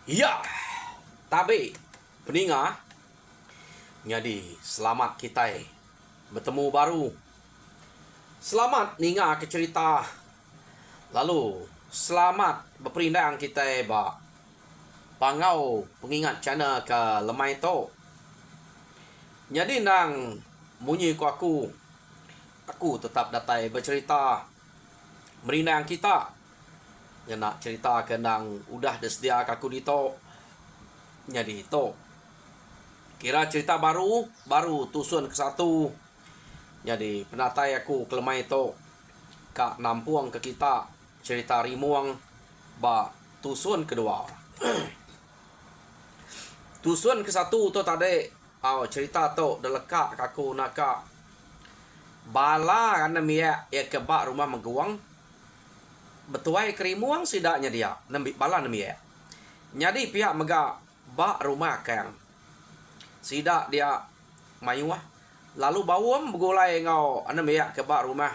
Ya, tapi peninga, jadi selamat kita bertemu baru. Selamat ninga ke cerita. Lalu selamat berperindang kita pangau pengingat channel ke lemai to. Jadi nang bunyi ku aku tetap datai bercerita merindang kita. Yang nak cerita kenang udah disediakan aku di to. Jadi to kira cerita baru tusun ke satu. Jadi penatai aku kelemai to kak nampuang ke kita cerita rimuang tusun kedua. Tusun ke satu to tadi cerita to delekak aku naka bala kana mia ya ke rumah meguang betuai kerimuang sidaknya dia nembi bala mia. Jadi pihak mega rumah kang sidak dia mayuah lalu bawam begulai ngau mia ke rumah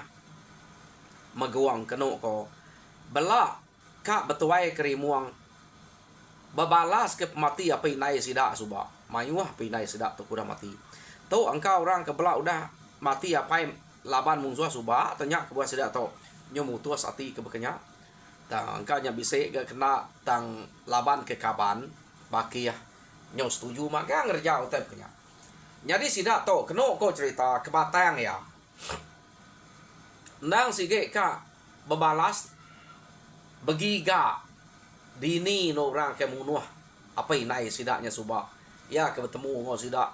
meguang keno ko bela kak betuai kerimuang babalas ke mati apa inai sidak suba mayuah pinai sidak tu kuda mati tu engkau orang ke bela udah mati apa laban mungsuah suba tanya ke buah sidak tu nyomu tuas ati ke bekenya tang angkanya bisa ke kena tang laban ke kaban baki ya nyo setuju maka ngerja utai bekenya. Jadi sidak to keno ko cerita kebatang ya nang sige ka bebalas begiga dini no orang ke munuah apa inai sidaknya suba ya ke bertemu ngo sidak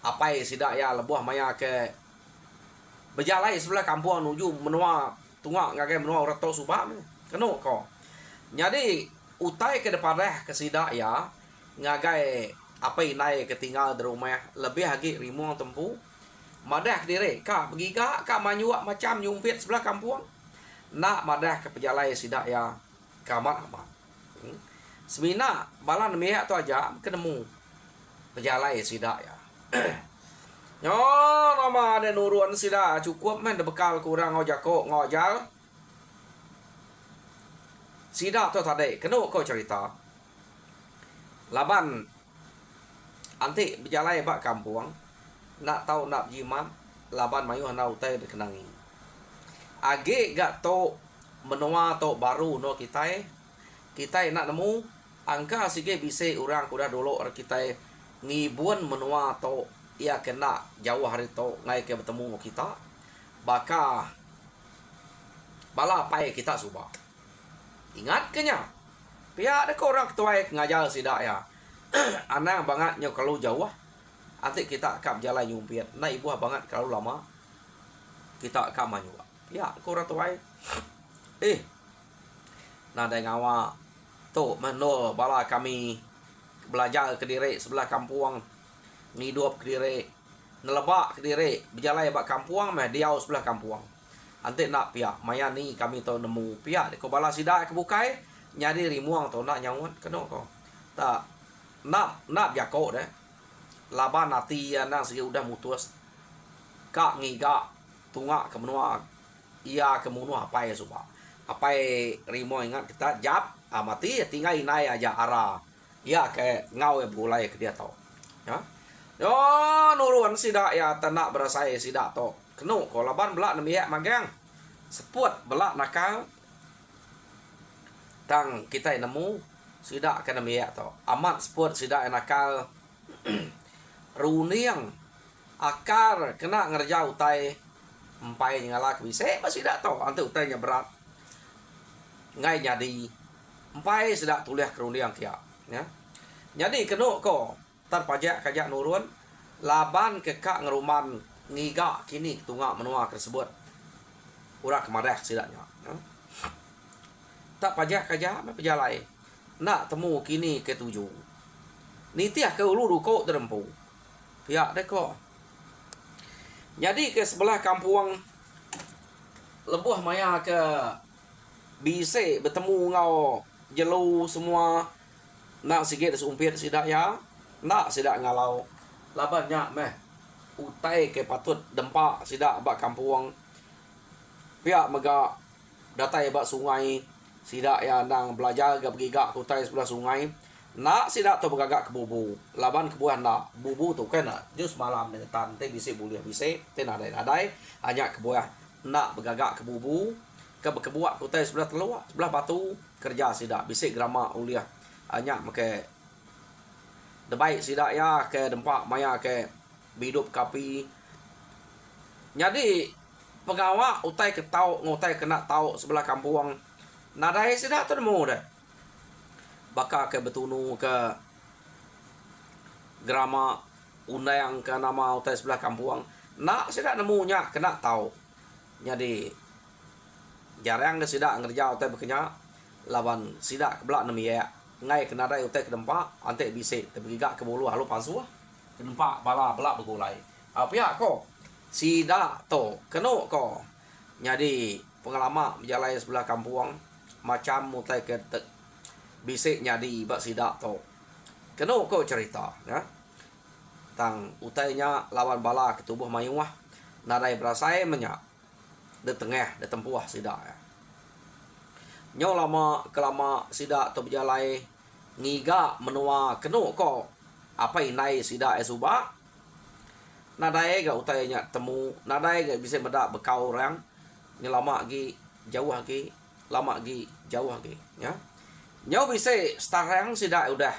apa sidak ya lebuah maya ke berjalai sebelah kampung menuju menua tungak ngagai menua rato suba keno ko. Jadi utai ke depan ke sidak ya ngagai apa inai ketinggal di rumah lebih lagi rimuang tempu madah diri ka begiga ka manyuak macam nyumpit sebelah kampung nak madah ke pejalai sidak ya kamat amat semina balan miak tu aja ketemu pejalai sidak ya. Yo nama ada nuruan sidak cukup men bekal kurang ngojako ngojal sidak tu tadi kena kau cerita laban anti berjalai bak kampung nak tahu nak jimat laban mayu hana utai berkenangi age gak to menua to baru no kita nak nemu angka sige bisa orang kuda dulu kita ngibun menua to ia kena jauh hari to ngai ke bertemu kita baka bala pai kita suba ingat kenya pihak ada orang ketua ngajar sidak ya anang banget nyo kalau jauh nanti kita akan jalan nyumpit na ibu banget kalau lama kita akan maju ya kurang tua nah ada ngawa tu meno bala kami belajar ke diri sebelah kampung ngidup ke diri nelebak ke diri berjalan bak kampung mah dia sebelah kampung nanti nak pihak maya ni kami tahu nemu pihak ko bala sidak kebukai nyari rimuang tu nak nyawut kena ko tak nak jako deh laban nanti nang segi udah mutus kak ngiga tungak ke menua ia ke menua apa ya suba apa rimo ingat kita jap mati tinggal inai aja arah ya ke ngau ya bulai ke dia tau ya yo nuruan sidak ya tanak berasa sidak to kenu ko laban belak nemiak magang seput belak nakal tang kita nemu sidak ke nemiak to amat seput sidak nakal runiang akar kena ngerja utai empai ngalak bisa masih dak to ante utainya berat ngai jadi empai sedak tuliah keruniang kia ya. Jadi kena ko terpajak kajak nurun laban kekak ngeruman ngiga kini tungak menua tersebut urak kemadah sidaknya ya. Tak pajak kajak pejalai nak temu kini ketujuh nitiah ke ulu ruko terempu pihak deko. Jadi ke sebelah kampung lebuh maya ke bisa bertemu ngau jelu semua nak sikit sumpit sidak ya nak sidak ngalau labannya meh utai ke patut dempak sidak bak kampung pihak mega datai bak sungai Sidak ya nang belajar ke bergigak kutai sebelah sungai. Nak sidak tu bergagak ke bubu. Laban kebuah nak. Bubu tu kan nak. Jus malam dengan tante bisik boleh bisik. Te nadai-nadai. Hanya kebuah nak bergagak ke bubu. Ke berkebuak kutai sebelah telur. Sebelah batu. Kerja sidak. Bisik gerama uliah. Hanya makai. Debaik sidak ya ke dempak maya ke bidup kapi. Jadi pegawak utai ke tau ngutai kena tau sebelah kampung. Nadai sidak tu nemu dah. Bakal ke betunu ke gerama undang ke nama utai sebelah kampung. Nak sidak nemu nya kena tau. Jadi jarang ke sidak ngerja utai berkenyak. Lawan sidak kebelak nemi ya. Ngai kena dai utai ke dempak ante bisik tergigak ke bulu halu pasu lah. Ke dempak bala belak bergulai. Apa ko? Sidak to keno ko. Jadi pengalaman berjalan sebelah kampung macam utai ke bisik nyadi bak sidak to. Keno ko cerita ya. Tang utainya lawan bala ke tubuh mayuah. Nadai berasai menyak. De tengah de tempuah sidak ya. Nyo lama kelama sidak tu berjalai ngiga menua kenu ko apa inai sidak esuba nadai ga utainya temu nadai ga bisa medak bekau orang ni lama lagi jauh lagi lama lagi jauh lagi ya nyo bisa starang sidak udah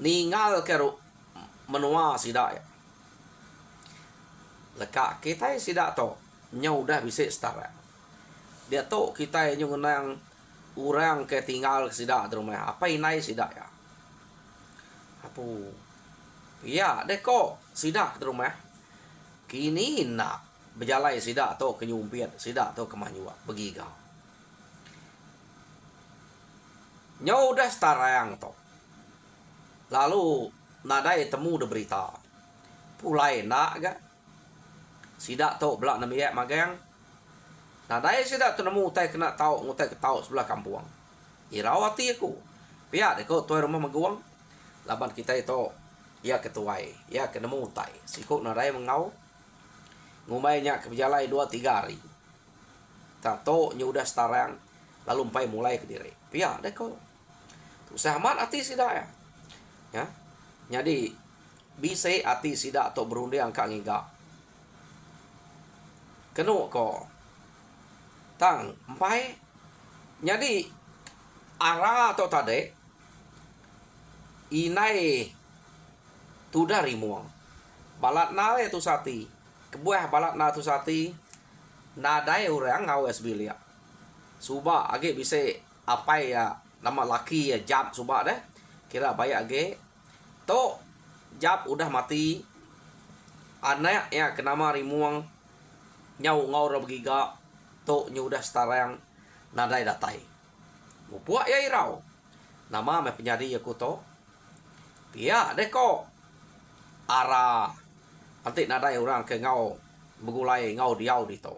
ningal ke menua sidak ya lekak kita sidak to nyo udah bisa starang dia tu kita yang ngenang orang ke tinggal ke sidak di rumah. Apa inai sidak ya? Apa? Ya, deko sidak di rumah. Kini nak berjalai sidak tu ke nyumpiat, sidak tu ke manyua, begigau. Nyau dah starang tu. Lalu nadai temu de berita. Pulai nak ga? Sidak tu belak namiak magang. Nah, dai sidak tu nemu utai kena tau ngutai ke tau sebelah kampung. Irawati aku. Pihak deko tuai rumah maguang. Laban kita itu ya ketuai, ya kenemu utai. Sikuk nadai mengau. Ngumainya ke berjalai 2-3 hari. Tato nyudah starang lalu empai mulai ke diri. Pihak deko. Tu sahmat ati sidak ya. Ya. Jadi bisa ati sidak tu berundi angka ngiga. Kenu ko tang empai jadi arah atau tade inai tu dari muang balat na tu sati kebuah balat na tu sati nadai orang ngawes bilia suba age bisa apa ya nama laki ya jab suba deh kira bayak age to jab udah mati anak ya kenama rimuang nyau ngau begiga to nyudah starang nadai datai. Mupuak ya irau. Nama me penyadi aku to. Pia deko. Ara. Nanti nadai orang ke ngau begulai ngau diau di to.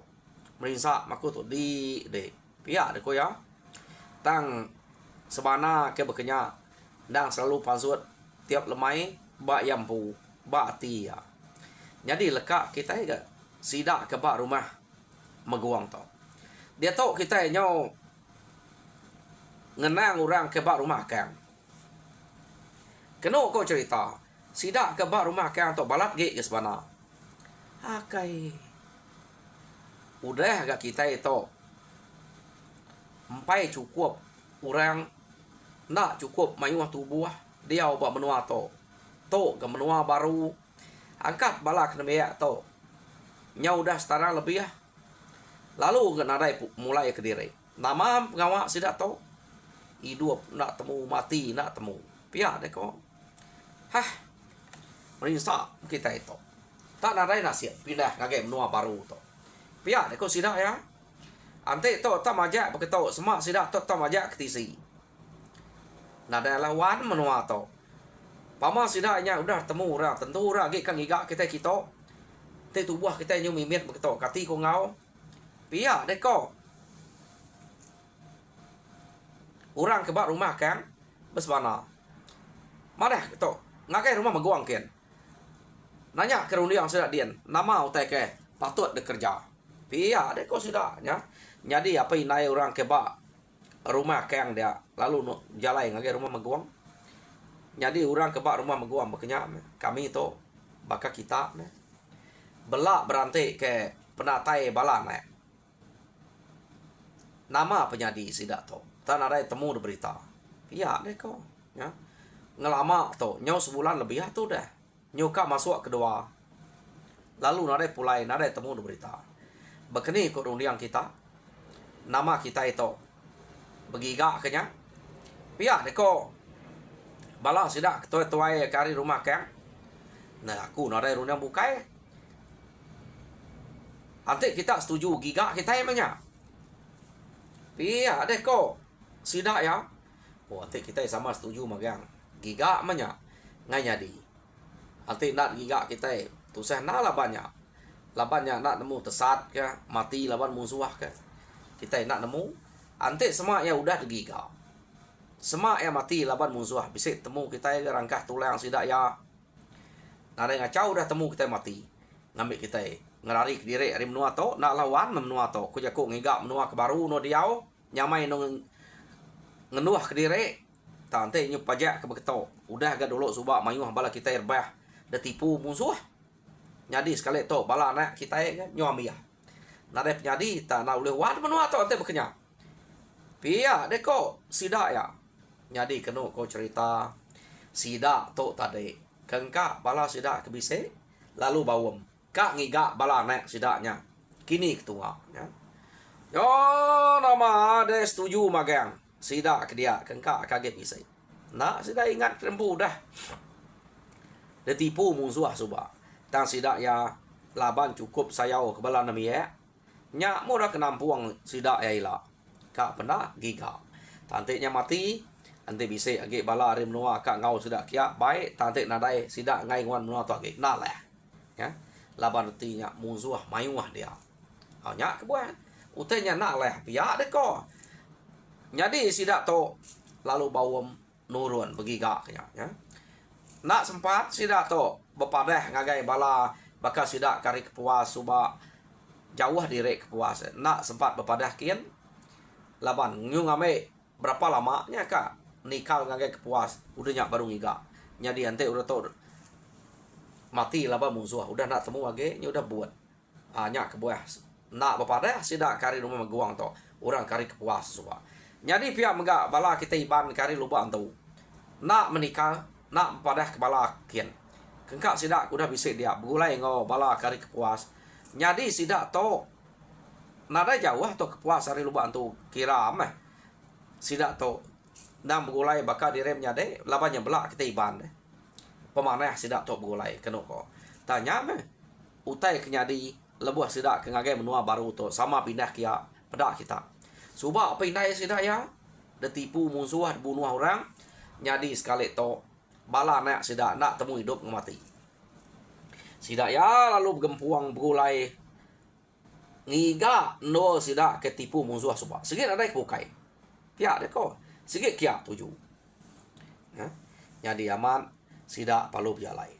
Merinsak maku to di de. Pia deko ya. Tang sebana ke bekenya ndang selalu pasut tiap lemai ba yampu ba ati ya. Jadi lekak kita juga sidak ke bak rumah meguang to. Dia tahu kita nyo ngenang orang ke bak rumah kang. Keno ko cerita. Sidak ke bak rumah kang to balat ge ke sebana. Akai. Udah agak kita itu empai cukup orang nak cukup mayuah tubuh dia ubah menua to. To ke menua baru angkat balak nemeyak to. Nya udah setara lebih ya. Lalu nadai mulai ke diri. Nama pengawak sidak tahu. Hidup nak temu mati nak temu. Pihak deko. Hah. Merinsak kita itu. Tak nadai nasihat pindah ngage menua baru to. Pihak deko sidak ya. Ante to tak majak begitu semak sidak to tak majak ketisi. Nadai lawan menua to. Pama sidaknya udah temu ora tentu ora ge kang iga kita te tubuh kita nyu mimit begitu kati ko ngau. Pia deko. Orang kebak rumah kan besbana. Mana gitu. Ngakai rumah maguang ken. Nanya ke rundiang sudah dian. Nama utai ke patut bekerja. Pia deko sudah ya. Jadi apa inai orang kebak rumah kang dia lalu jalai ngagai rumah meguang. Jadi orang kebak rumah meguang berkenyak kami tu baka kita belak berantai ke penatai balan nama penyadi sidak tu tan ada temu di berita pihak deh kau ya ngelama tu nyau sebulan lebih tu dah nyuka masuk kedua lalu nade pulai nade temu di berita bekeni ikut undian kita nama kita itu begiga kenya pihak deh kau bala sidak tuai kari rumah kang nah aku nade undian bukai ante kita setuju giga kita yang banyak pihak deh kau sidak ya oh ante kita sama setuju magang giga banyak ngai nyadi ante nak giga kita tu saya nak labannya nak nemu tesat ke mati laban musuh ke kita nak nemu ante semua ya udah giga semua ya mati laban musuh bisa temu kita ya rangkah tulang sidak ya nada ngacau udah temu kita mati ngambil kita ngelari ke diri hari menua to nak lawan menua to ku jaku ngigak menua ke baru no diau nyamai no ngenuah ke diri tante nyu pajak ke beketo udah agak dulu subak mayuh bala kita irbah dah tipu musuh nyadi sekali to bala anak kita kan nyu ya nada penyadi tak nak boleh wan menua to ante bekenya pia deko sida ya nyadi keno ko cerita sida to tadi kengka bala sida ke bise lalu bawem kak ngiga bala anak sidaknya kini ketua ya yo nama ada setuju magang sidak ke dia kengka kaget bisa nak sidak ingat rempu dah dia tipu musuh suba tang sidak ya laban cukup sayau ke bala nami ya nyak mo dah kenampuang sidak ya ila kak pernah giga tantiknya mati ante bisa age bala rim noa kak ngau sidak kia baik tantik nadai sidak ngai ngwan noa to age nah lah ya laban artinya musuh mayuah dia nyak ke buat utenya nak lah pihak deh ko jadi sidak to lalu bawem nurun begiga ya nak sempat sidak to bepadah ngagai bala bakal sidak kari kepuas suba jauh diri kepuas nak sempat bepadah kian laban nyu ngame berapa lamanya kak nikal ngagai kepuas udah nyak baru ngiga jadi ante udah to mati laban musuh udah nak temu lagi nya udah buat nyak kepuas nak bepadah sidak kari rumah meguang to orang kari kepuas suba jadi pihak megak bala kita iban kari lubang tu nak menikah nak bepadah ke bala kian kengkak sidak udah bisa dia begulai ngo bala kari kepuas jadi sidak to nada jauh to kepuas kari lubang tu kira mah sidak to nang begulai bakal direm nyade labannya belak kita iban pemanah sidak to begulai keno ko tanya mah utai kenyadi lebuh sidak ke ngagai menua baru tu sama pindah kia pedak kita suba pindah sidak ya de tipu musuh bunuh orang nyadi sekali to bala nak sidak nak temu hidup mati sidak ya lalu gempuang begulai ngiga no sidak ketipu musuh suba sikit ada kebukai pihak de ko sikit kia tuju ya nyadi aman sidak palu berjalai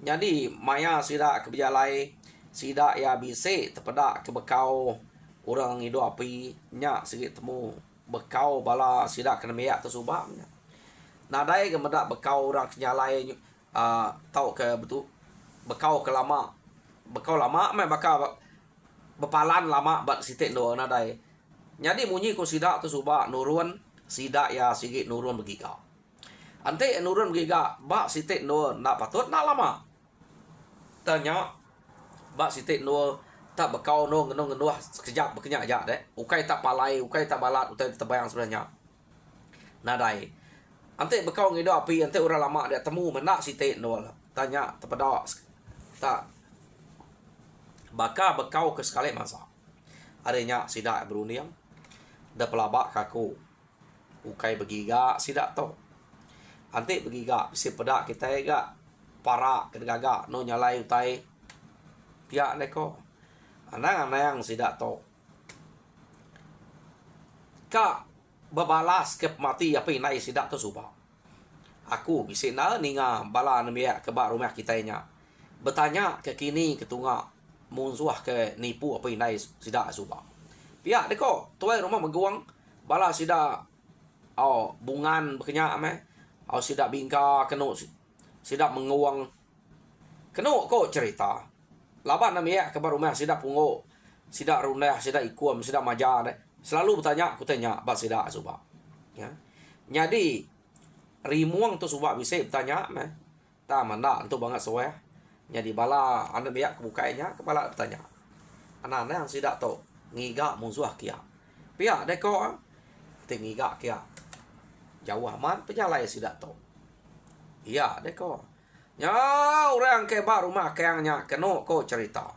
jadi maya sidak ke berjalai sidak ya bise terpedak ke bekau orang hidup api nyak sikit temu bekau bala sidak kena meyak tu subak nadai ke medak bekau orang kenyalai tau ke betul bekau ke lama meh bakal bepalan lama bat sitik do nadai jadi munyi ku sidak tu subak nurun sidak ya sikit nurun begiga ante nurun begiga bak sitik do nak patut nak lama tanya bak sitik no tak bekau no ngenuh sekejap berkenyak aja deh ukai tak palai ukai tak balat utai terbayang sebenarnya nadai ante bekau ngido api ante orang lama dia temu menak sitik no tanya terpedak tak baka bekau ke sekali masa adanya sidak beruniang dah pelabak kaku ukai begiga sidak to ante begiga bisa pedak kita ga para kedegaga no nyalai utai pihak neko anang sidak to ka bebalas ke mati apa inai sidak to suba aku bisa na ninga bala nemia ke bak rumah kita nya bertanya ke kini ketunga musuh ke nipu apa inai sidak suba pihak neko tuai rumah meguang bala sida bungan berkenyak me sida bingka kenu sida menguang kenu ko cerita laban nami ya ke baru meh sida pungo sida rundah sida ikuam sida maja deh selalu bertanya aku tanya ba sida suba ya jadi rimuang tu suba bisa bertanya meh ta mana tu banget soe jadi bala anda biak kebukainya kepala bertanya anak-anak yang sida to ngiga musuh kia pia deko tingiga kia jauh aman pejalai sida to iya deko nya orang ke baru mah kayangnya keno ko cerita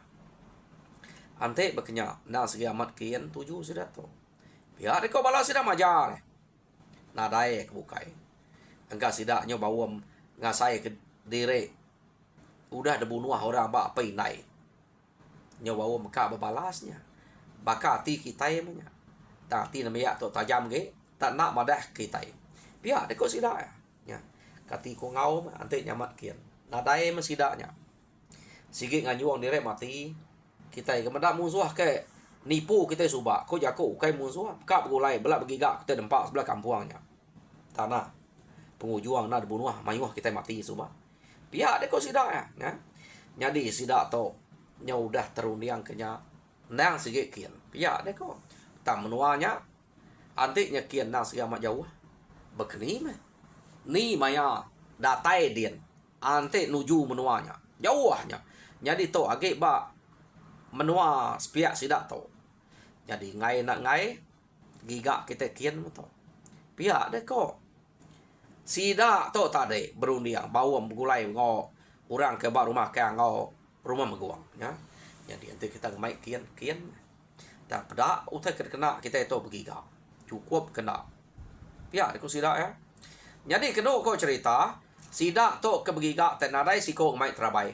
ante bekenya na segi amat kian tuju sida to pia deko bala sida majar na dae kebukai engka sida nyo bawam ngasai ke dire udah debunuh orang ba apa inai nyo bawam ka babalasnya baka ti kita emanya ta ti namanya to tajam ge tak nak madah kita pia deko sida ya kati ko ngau ante nyamat kian nadai mesidaknya sigi nganyuang dire mati kita kemada musuh ke nipu kita subak ko jako kai musuh ka begulai belak begiga kita dempak sebelah kampungnya tanah pengujuang na dibunuh mayuh kita mati subak pia deko sidak ya jadi sidak to nya udah terundiang kenya nang sigi kian pia deko tam menuanya antiknya kian nang sigi amat jauh bekeni me ni maya datai dian ante nuju menuanya jauhnya jadi to age ba menua spiak sidak to jadi ngai nak ngai giga kita kian to pia deko sida to tade berundiang bawam gulai ngo orang ke ba rumah ke ngo rumah meguang ya jadi nanti kita ngai kian tak pada utai kena kita itu begiga cukup kena pia deko sida ya jadi kena ko cerita sida to ke begiga tenadai siko ngai trabai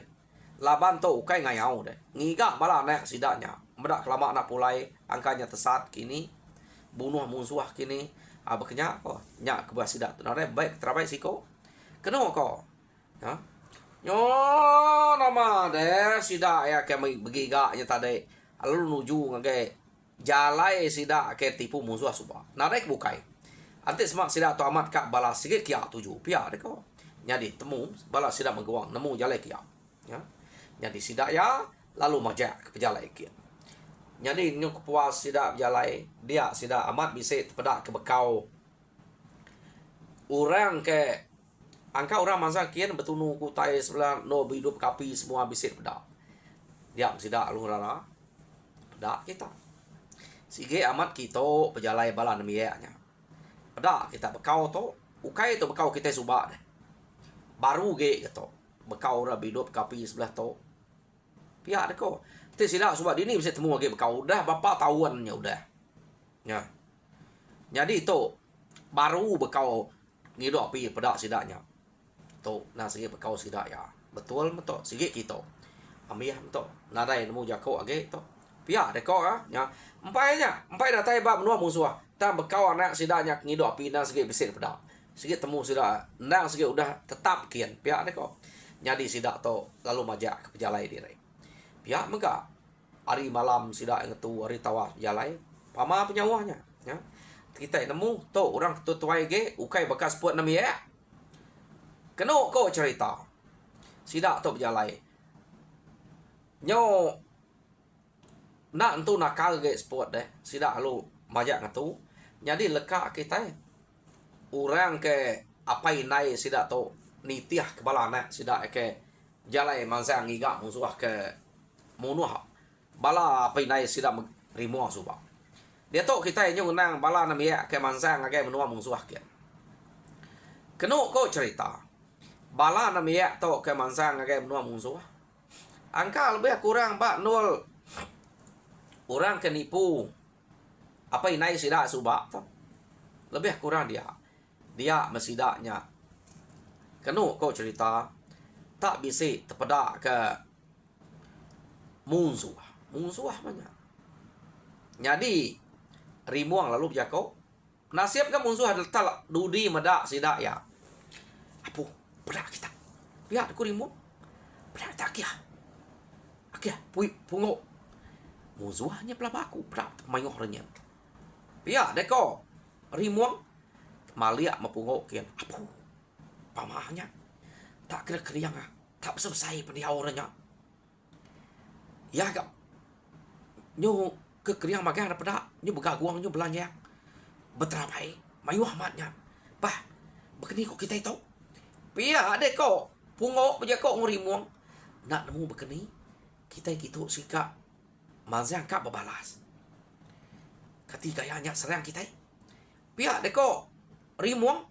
laban to ukai ngayau deh ngiga bala nek sidanya medak kelama nak pulai angkanya tesat kini bunuh musuh kini bekenya ko nya ke sida tenadai baik trabai siko kena ko ya yo nama deh sida ya ke begiga nya tadi lalu nuju ngage jalai sida ke tipu musuh suba nadai bukai ante semak sida to amat kak balas sikit kia tuju pia deko jadi temu balas sida menguang nemu jalai kia ya jadi sida ya lalu majak ke pejalai kia jadi nyuk puas sida jalai dia sida amat bisa pedak ke bekau orang ke angka orang masa kian betunu kutai sebelah no hidup kapi semua bisa pedak dia sida lu rara pedak kita sige amat kita pejalai bala nemianya pedak kita bekau to ukai to bekau kita subak deh baru ge gitu bekau ora hidup kapi sebelah to pihak deko te sida subak dini bisa temu ge bekau udah bapak tahuannya udah ya jadi itu baru bekau ngido api pedak sidanya to nah sige bekau sida ya betul betul sige kita amiah to nadai nemu jako age to pihak deko ya empai datai ba menua musuh ta bekau anak sidanya ngido api nang sige besit pedak sige temu sida nang sige udah tetap kian pihak deko jadi sida to lalu majak ke pejalai dire pihak mega hari malam sida ngetu hari tawah jalai pama penyawahnya ya kita nemu to orang tutuai ge ukai bekas buat nami ya keno ko cerita sida to pejalai nyo nak entu nakal ge sport deh sida lu majak ngetu jadi leka kita orang ke apa inai sida to nitiah kepala anak sida ke jalai mansang ngiga musuh ke munuh bala apa inai sida rimuah suba dia to kita nyo nang bala namia ke mansang ke menua musuh ke keno ko cerita bala namia to ke mansang ke menua musuh angka lebih kurang pak nol orang ke nipu apa inai sida suba lebih kurang dia mesidaknya kenu kau cerita tak bisa terpedak ke musuh banyak jadi rimuang lalu jako nasib ke musuh adalah dudi medak sidak ya apu pedak kita biar aku rimuang pedak tak ya akia pungo musuhnya pelabaku pedak mayuh renyem pia deko rimuang malia mapungok kian apu pamahnya tak kira keriang tak selesai pendiau orangnya ya gak nyu ke keriang magang pada nyu begaguang nyu belanja beterapai mayu amatnya bah begini kok kita itu pia ada kok pungok beja kok ngurimuang nak nemu begini kita gitu sika mazang kak babalas ketika hanya serang kita pia ada kok rimuang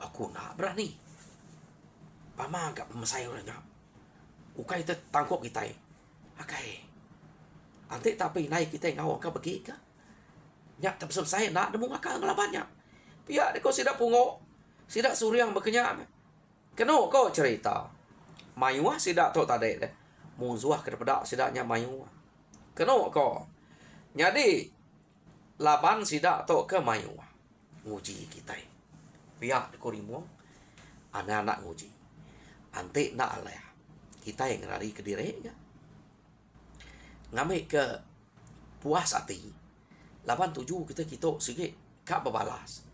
aku nak berani pama agak pemasai orangnya ukai itu tangkok kita akai ante tapi naik kita ngawang ka bagi ka nyak tak selesai nak nemu maka ngelabannya pia deko sidak pungo sidak suriang bekenya keno ko cerita mayuah sidak to tade deh musuh kepada sidaknya mayuah keno ko jadi laban sidak to ke mayuah nguji kita pia deko rimuang anak-anak nguji ante nak aleh kita yang lari ke dirinya ngambil ke puas hati 87 kita sikit kak babalas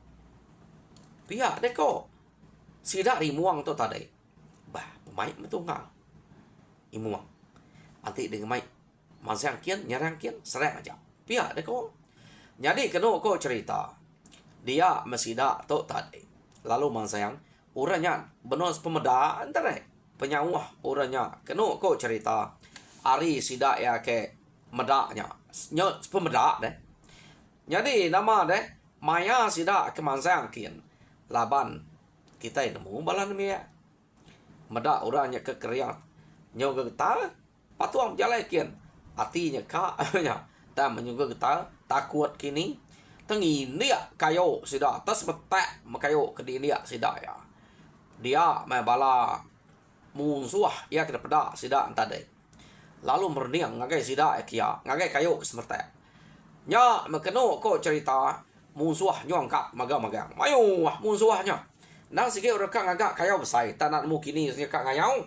pihak deko sidak rimuang tu tadi bah pemain metunggal imuang anti dengan mai masang kian nyerang kian serang aja pihak deko jadi kena ko cerita dia mesida tu tadi lalu masang orangnya benar pemeda antara penyawah orangnya kena ko cerita Ari sidak ya ke medaknya nyo pemedak deh jadi nama deh maya sidak ke mansang kian laban kita nemu balan mia medak orangnya ke keriang nyo getar patuang jalan kian artinya ka nya ta menyuga getar takut kini tengi dia kayo sidak tas metek makayo ke dia sidak ya dia mai bala musuh ya ke pedak sidak tadi lalu merniang ngagai sida kia ngagai kayo kesemerta nya makeno ko cerita musuh nyo angkat magang mayu musuhnya nang sige orang ngagak kayo besai tanat mu kini sige kak ngayau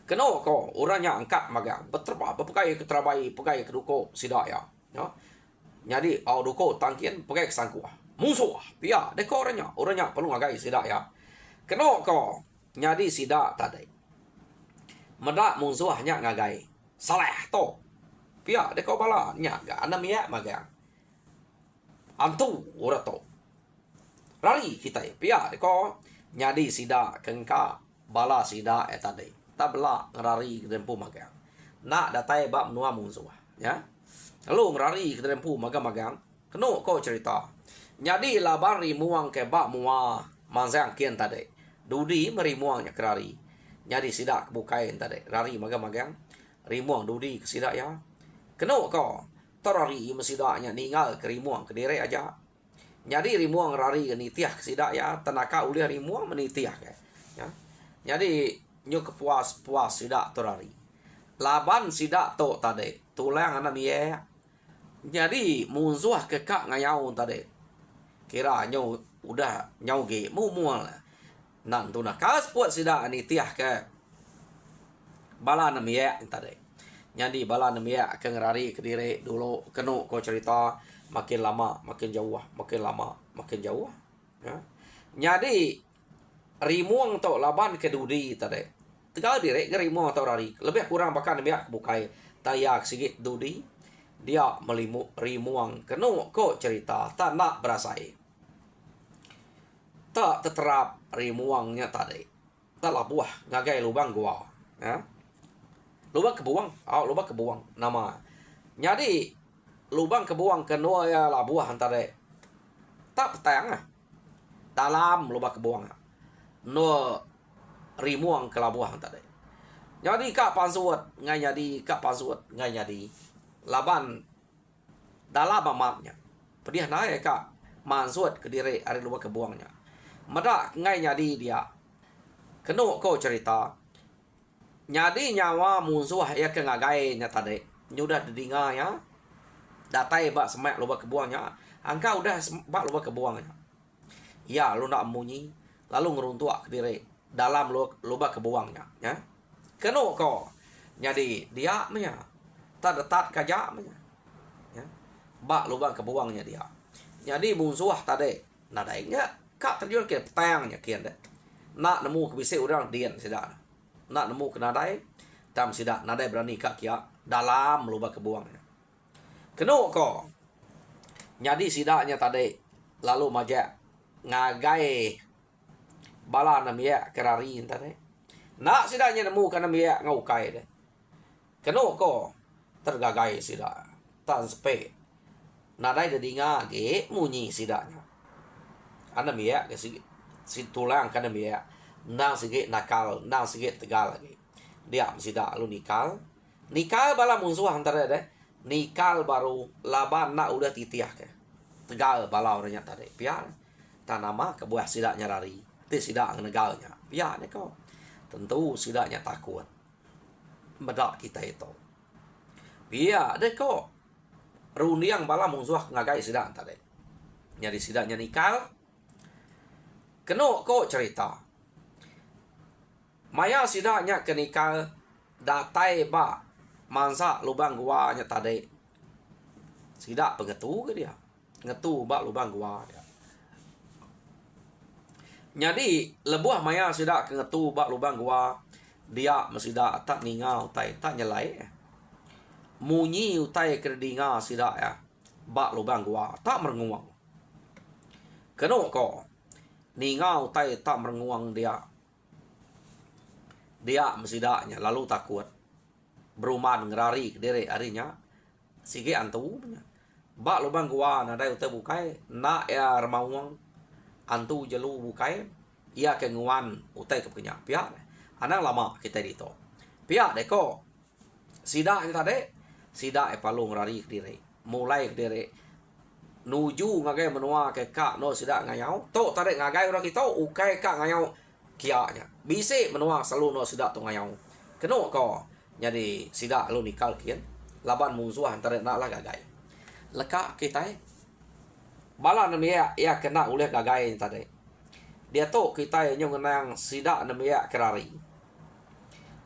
keno ko orangnya angkat magang beterba pekai keterabai pekai keduko sida ya jadi au duko tangkian pekai kesangku musuh pia deko orangnya perlu ngagai sida ya keno ko nyadi sida tadi medak musuhnya ngagai salah to pia deko bala nya ga anam ya magang antu ora to rari kita pia deko nyadi sida kengka bala sida tadi tabla ngerari ke dempu magang nak datai bab menua musuh ya lalu ngerari ke dempu magang keno ko cerita nyadi laban rimuang ke bab mua manzang kian tadi dudi merimuangnya kerari nyari sidak bukain tadi rari magang rimuang dudi ke sidak ya keno ko torari mesidaknya ninggal ke rimuang ke diri aja nyari rimuang rari ke nitiah ke sidak ya tenaka ulih rimuang menitiah ke ya jadi nyu kepuas sidak torari laban sidak to tadi tulang anak mie jadi musuh ke kak ngayau tadi kira nyu udah nyau ge mual nan tu nak kas puat sida ni tiah ke bala namia tadi jadi bala namia ke ngerari ke diri dulu kenu ko cerita makin lama makin jauh ya jadi rimuang to laban ke dudi tadi tegal diri ke rimuang to rari lebih kurang bahkan namia bukai tayak sigit dudi dia melimu rimuang kenu ko cerita tak nak berasai tak terterap rimuangnya tadi tak lah buah ngagai lubang gua ya lubang kebuang nama jadi lubang kebuang kenua ya lah buah tadi tak petang dalam lubang kebuang no rimuang ke labuah tadi jadi kak pansuat ngai jadi laban dalam amatnya pedih naik kak mansuat ke diri ari lubang kebuangnya medak ngai nyadi dia keno ko cerita nyadi nyawa musuh ya ke ngagai nya tadi nyudah dedinga ya datai bak semak loba kebuangnya angka udah bak loba kebuangnya ya lu nak munyi lalu ngeruntuak ke diri dalam loba kebuangnya ya keno ko nyadi dia nya tak detat kajak nya ya bak loba kebuangnya dia Jadi musuh tadi nadainya kak terjun ke petangnya kian deh. Nak nemu ke bisi orang dian sidak. Nak nemu ke nadai tam sidak nadai berani kak kia dalam lubang kebuangnya. Keno ko. Jadi sidaknya tadi lalu majak ngagai bala namia kerari tadi. Nak sidaknya nemu ke namia ngaukai deh. Keno ko tergagai sidak tan sepe. Nadai jadi ngage munyi sidaknya. Anda mia ke si tulang kana mia nang sige nakal nang sige tegal lagi. Dia sidak lu nikal. Nikal bala musuh antara deh. Nikal baru laban nak udah titiah ke. Tegal bala orangnya tadi. Pian tanama ke buah sidaknya rari. Ti sidak negalnya. Pian kau. Tentu sidaknya takut. Medak kita itu. Pian deh kau. Runiang bala musuh ngagai sidak tadi. Nyari sidaknya nikal. Keno ko cerita. Maya sidaknya kenikal datai ba mansa lubang guanya tadi. Sidak pengetu ke dia. Ngetu ba lubang gua dia. Jadi lebuah maya sidak ke ngetu ba lubang gua. Dia mesida tak ningau tai tak nyelai. Munyi utai kerdinga sidak ya. Ba lubang gua tak merenguang. Keno ko ningau tai tak merenguang dia. Dia mesidaknya lalu takut. Beruman ngerari ke diri harinya. Sige antu punya. Ba lubang gua nadai utai bukai. Na ya remauang. Antu jelu bukai. Ia kenguan utai kepenya. Pihak. Anang lama kita dito. Pihak deko. Sidaknya tadi. Sidak palu ngerari ke diri. Mulai ke diri. Nuju ngagai menua ke kak no sidak ngayau. Tok tarik ngagai orang kita ukai kak ngayau kianya. Bisi menua selalu no sidak tu ngayau. Keno ko. Jadi sidak lu nikal kian. Laban musuh antara nak lah gagai. Leka kita bala namanya ya kena oleh gagai tadi. Dia tu kita nyo ngenang sidak namanya kerari.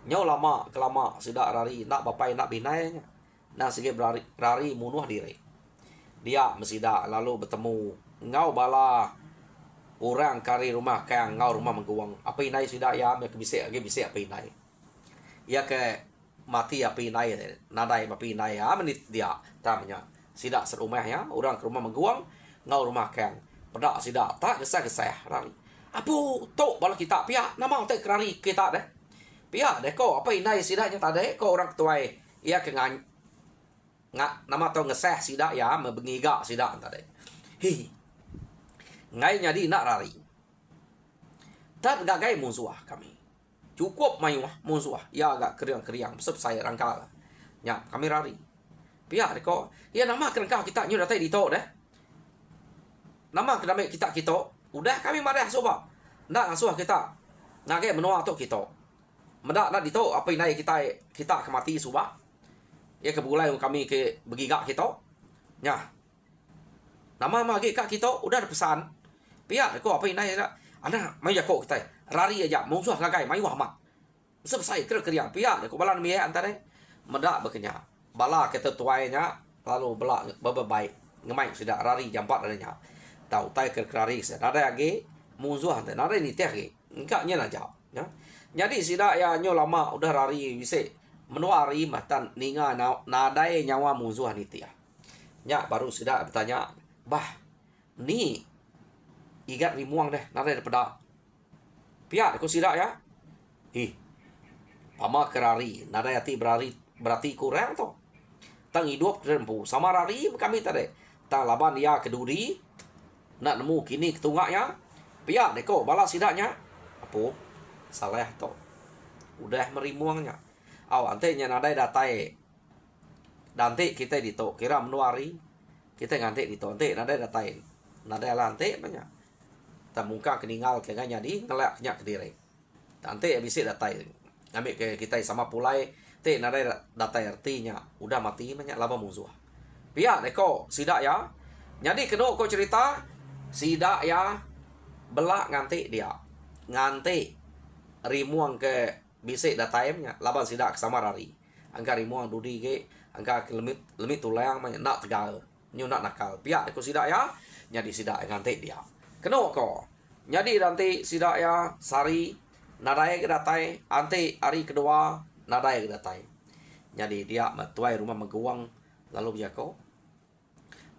Nyo lama kelama sidak rari nak bapai nak binainya. Nah sige rari munuh diri. Dia mesida lalu bertemu ngau bala orang kari rumah kang ngau rumah mengguang. Apa inai sidak ya me bisik age bisik apa inai. Ya ke mati apa inai nadai apa inai ya menit dia tamanya. Sidak serumah ya orang ke rumah mengguang ngau rumah kang. Pedak sidak tak gesah-gesah rari. Apu tok bala kita pihak nama te kerari kita deh. Pihak deh ko apa inai sidaknya tadi ko orang tuai ia ke ngak nama tau ngeseh sidak ya mebengiga sidak tadi. Hi. Ngai nyadi nak rari. Tak gagai musuh kami. Cukup mayuah musuh. Ya agak keriang-keriang besar saya rangka. Ya kami rari. Pihak deko. Ya nama kerangka kita nyu datai dito deh. Nama kenapa kita udah kami marah soba. Ndak asuh kita. Ngagai menua tu kita. Mendak nak dito apa inai kita kemati suba. Ya kebulai kami ke begigak kita. Ya. Nama magi kak kita udah ada pesan. Pihak ko apa inai dak. Ana mai ko kita. Rari aja musuh gagai mai wah mak. Selesai keriang pihak ko balan mie antara. Mendak bekenya. Bala kita tuainya lalu bela baik. Ngemai sudah rari jam 4 adanya. Tahu tai kerari ada lagi musuh ante nada ni teh engkaknya aja ya. Jadi sidak ya nyo lama udah rari bisa menuari matan ninga nadai nyawa musuh ni tia. Nya baru sidak bertanya, "Bah, ni igat rimuang deh, nada daripada." Pihak ko sidak ya. Ih. Pama kerari, nada yati berarti kurang to. Tang hidup rempu sama rari kami tadi. Tang laban dia keduri nak nemu kini ketungaknya. Pihak deko balas sidaknya. Apa? Salah to. Udah merimuangnya. Aw antenya nadai datai. Dante kita dito kira menuari. Kita ngante dito ante nadai datai. Nadai lante banyak. Tamuka keningal ke nyadi ngelaknya ke diri. Dante bisa datai. Ambil ke kita sama pulai. Te nadai datai artinya udah mati banyak laba musuh. Pihak deko sidak ya. Jadi kedua ko cerita sidak ya belak nganti dia. Nganti rimuang ke bisik dataimnya laban sidak sama rari. Angka rimuang dudi ke angka lemit tulang nak tegal. Nyu nak nakal. Pihak ko sidak ya. Jadi sidak nganti dia. Keno ko. Jadi nanti sidak ya sari nadai ke datai. Ante hari kedua nadai ke datai. Jadi dia tuai rumah meguang lalu dia ko.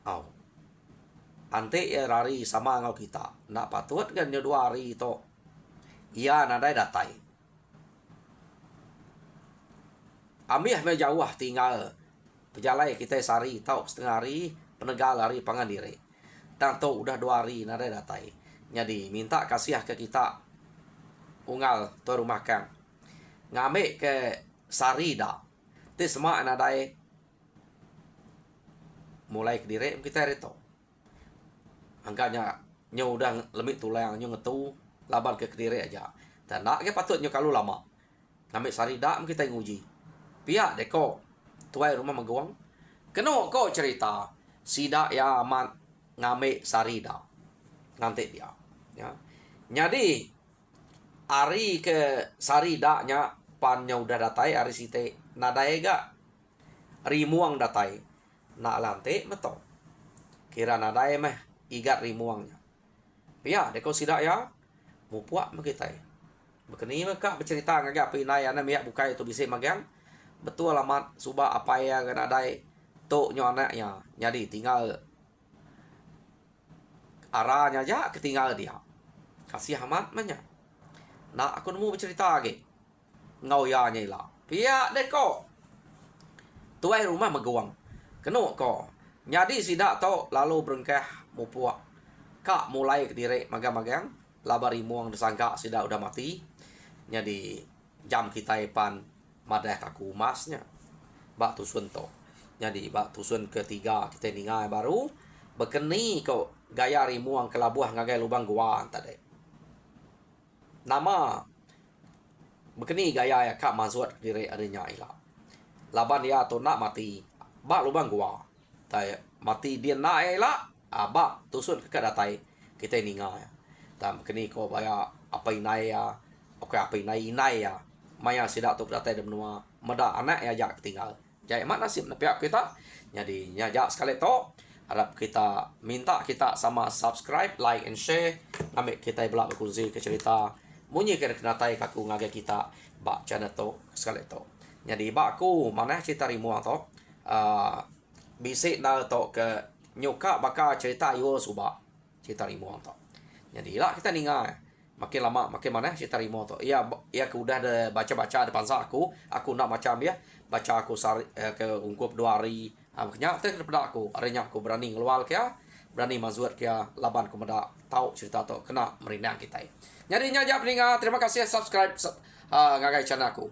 Au. Ante ya rari sama ngau kita. Nak patut kan nyo 2 hari to. Ia nadai datai. Amih me jauh tinggal. Pejalai kita sari tau setengah hari penegal hari pangan diri. Dan to udah 2 hari nadai datai. Jadi minta kasih ke kita ungal to rumah kang. Ngame ke sari dah. Ti semua nadai mulai ke diri kita reto. Angkanya nyo udah lemit tulang nyo ngetu laban ke kediri aja. Dan nak ke patut nyo kalau lama. Ngame sari dah kita nguji. Pihak deko tuai rumah meguang. Keno ko cerita sida ya aman ngame sarida nganti dia ya. Jadi hari ke sarida nya pannya udah datai hari site nadai ga rimuang datai nak lante meto kira nadai meh igat rimuangnya pia deko sida ya mupuak begitai bekeni meka bercerita ngagak pinai ana miak bukai itu bisa magang betul alamat subah apa ya kan nadai tok nyo anaknya jadi tinggal arahnya aja ketinggal dia kasih amat manya nak aku nemu bercerita lagi ngau ya nyela pihak deko tuai rumah meguang keno ko jadi sidak to lalu berengkah mupuak kak mulai ke diri magang-magang labari muang disangka sidak udah mati jadi jam kita ipan madah kaku masnya bak tusun to. Jadi bak tusun ketiga kita ningai baru bekeni kau gaya rimuang kelabuah ngagai lubang gua tadi. Nama bekeni gaya ya kak mazuat diri adanya ila. Laban dia to nak mati bak lubang gua. Tai mati dia nak ila abak tusun ke datai kita ningai. Tam bekeni kau baya apa inai ya. Oke apa inai ya. Maya sidak tu datai de menua meda anak ya jak tinggal. Jadi mak nasib pihak kita. Jadi nyajak sekali to harap kita minta kita sama subscribe, like and share. Ambil kita belak berkongsi ke cerita munyi kena kenatai kaku ngage kita bak channel to sekali to. Jadi bak aku mana cerita rimuang to. Bisik dah to ke nyuka baka cerita yo subak cerita rimuang to. Jadi lah kita ningai makin lama makin mana cerita rimuang to. Ya aku udah ada baca-baca depan aku nak macam ya. Baca aku ke ungkup 2 hari. Makanya daripada aku harinya aku berani ngeluar kia, berani mazuat kia laban aku meda tahu cerita tu kena merindang kita. Jadi nyajak peningat terima kasih subscribe ngagai channel aku.